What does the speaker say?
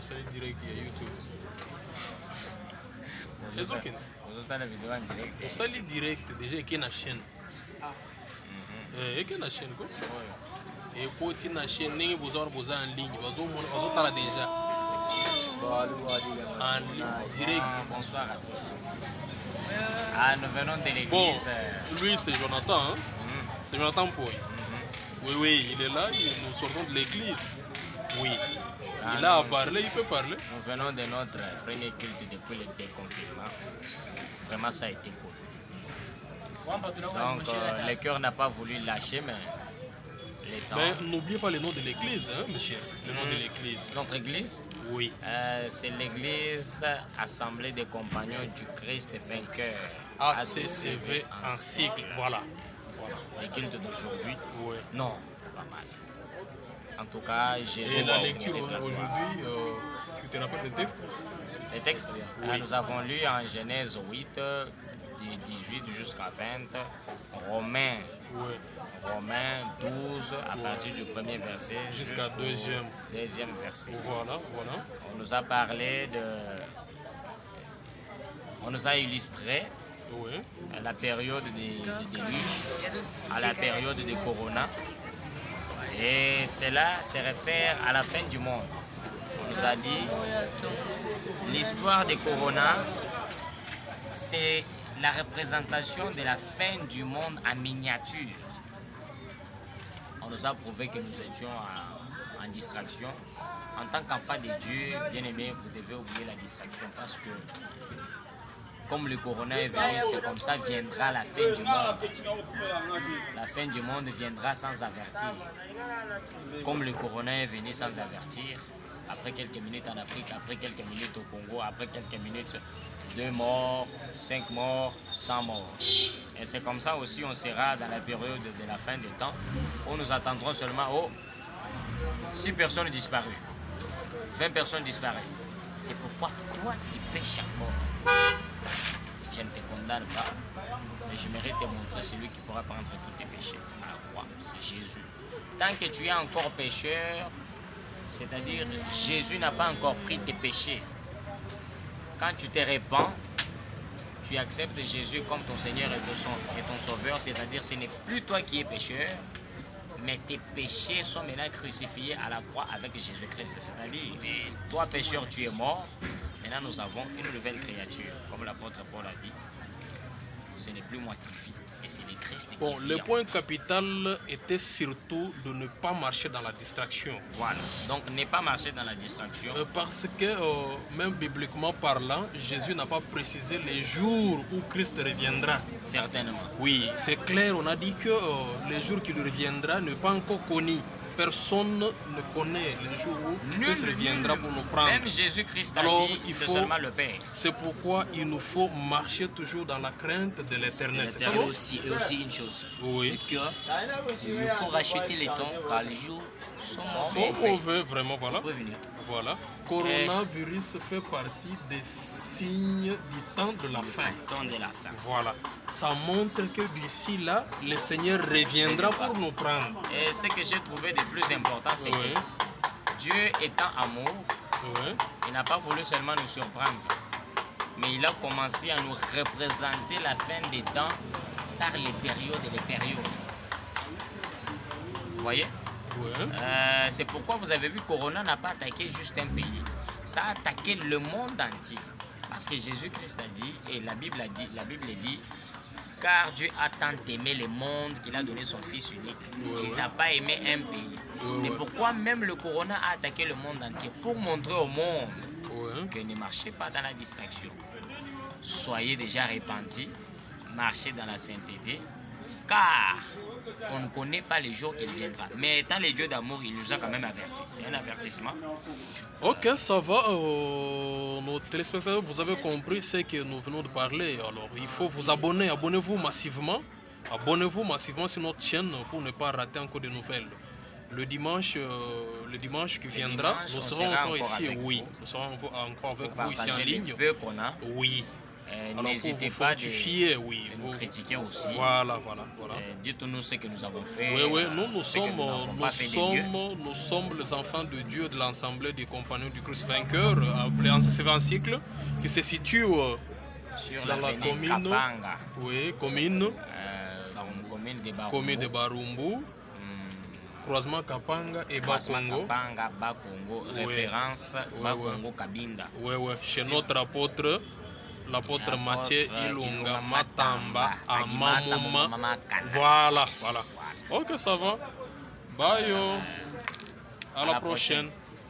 osali direct ya YouTube. ozosala video en direct Osali direct déjà eke na chaîne. Eke na chaîne quoi. Ekoti na chaîne ndenge boza en ligne bazotala déjà en ligne direct. Bonsoir à tous. Ah, nous venons de l'église. Bon, lui c'est Jonathan, hein? C'est Jonathan Poy. Oui, il est là, nous sortons de l'église. Oui. Il a à parler, il peut parler. Nous venons de notre premier culte depuis le déconfinement. Vraiment, ça a été cool. Donc, le cœur n'a pas voulu lâcher, mais les temps... Mais n'oubliez pas le nom de l'église, hein, monsieur. Le nom de l'église. Notre église? Oui. C'est l'église Assemblée des Compagnons du Christ Vainqueur. ACCV en cycle, voilà. Le culte d'aujourd'hui? Oui. Non, pas mal. En tout cas, Jésus... Et la lecture aujourd'hui, tu te rappelles le texte? Les textes? Oui. Nous avons lu en Genèse 8, du 18 jusqu'à 20, Romains, Oui. Romains 12, à partir du premier verset Jusqu'à deuxième verset. Voilà. On nous a parlé de... On nous a illustré la période des luches, à la période des corona. Et cela se réfère à la fin du monde. On nous a dit l'histoire des corona, c'est la représentation de la fin du monde en miniature. On nous a prouvé que nous étions en distraction. En tant qu'enfant de Dieu, bien aimé, vous devez oublier la distraction parce que comme le corona est venu, c'est comme ça viendra la fin du monde. La fin du monde viendra sans avertir. Comme le corona est venu sans avertir, après quelques minutes en Afrique, après quelques minutes au Congo, après quelques minutes, 2 morts, 5 morts, 100 morts. Et c'est comme ça aussi on sera dans la période de la fin des temps, où nous attendrons seulement 6 personnes disparues, 20 personnes disparues. C'est pourquoi toi qui pêches encore, je ne te condamne pas, mais je mérite de montrer celui qui pourra prendre tous tes péchés à la croix, c'est Jésus. Tant que tu es encore pécheur, c'est-à-dire Jésus n'a pas encore pris tes péchés. Quand tu te répands, tu acceptes Jésus comme ton Seigneur et ton Sauveur, c'est-à-dire ce n'est plus toi qui es pécheur, mais tes péchés sont maintenant crucifiés à la croix avec Jésus-Christ. C'est-à-dire, toi pécheur, tu es mort, maintenant nous avons une nouvelle créature. Comme l'apôtre Paul a dit, ce n'est plus moi qui vis, et c'est le Christ qui vit. Bon, le point capital était surtout de ne pas marcher dans la distraction. Voilà, donc ne pas marcher dans la distraction. Parce que, même bibliquement parlant, Jésus n'a pas précisé les jours où Christ reviendra. Certainement. Oui, c'est clair, on a dit que les jours qu'il reviendra n'est pas encore connu. Personne ne connaît les jours où Christ reviendra pour nous prendre. Même Jésus-Christ a dit, c'est seulement le Père. C'est pourquoi il nous faut marcher toujours dans la crainte de l'éternel. Et aussi une chose, oui. il faut racheter les temps car les jours sont mauvais. Vraiment, voilà. Voilà. Coronavirus fait partie des signes du temps de la fin. Voilà. Ça montre que d'ici là, le Seigneur reviendra pour nous prendre. Et ce que j'ai trouvé de plus important, c'est que Dieu étant amour, il n'a pas voulu seulement nous surprendre, mais il a commencé à nous représenter la fin des temps par les périodes et les périodes. Vous voyez? C'est pourquoi vous avez vu Corona n'a pas attaqué juste un pays. Ça a attaqué le monde entier. Parce que Jésus-Christ a dit, et la Bible dit, car Dieu a tant aimé le monde qu'il a donné son Fils unique. Il n'a pas aimé un pays. C'est pourquoi même le Corona a attaqué le monde entier pour montrer au monde que ne marchez pas dans la distraction. Soyez déjà répandus, marchez dans la sainteté, car on ne connaît pas les jours qu'il viendra. Mais étant le Dieu d'amour, il nous a quand même avertis. C'est un avertissement. Ok, ça va. Nos téléspectateurs, vous avez compris ce que nous venons de parler. Alors, il faut vous abonner. Abonnez-vous massivement. Abonnez-vous massivement sur notre chaîne pour ne pas rater encore de nouvelles. Le dimanche qui viendra, nous serons encore ici. Oui, nous serons encore avec vous ici en ligne. Le peu qu'on a. Oui. Alors, N'hésitez vous pas de fortifier, oui. nous critiquer aussi. Voilà. Dites-nous ce que nous avons fait. Oui, nous ce que n'avons pas fait de mieux. nous sommes les enfants de Dieu de l'Assemblée des compagnons du Christ vainqueur, appelé en ce 7e siècle, qui se situe sur dans la commune commune, Kapanga, commune de Barumbu, croisement Kapanga et Bakongo. Kapanga, Bakongo, référence Bakongo Kabinda. Oui, chez notre apôtre, l'apôtre Mathieu Ilunga Matamba à Mamoma. Voilà. Ok, ça va. Bye, à la prochaine.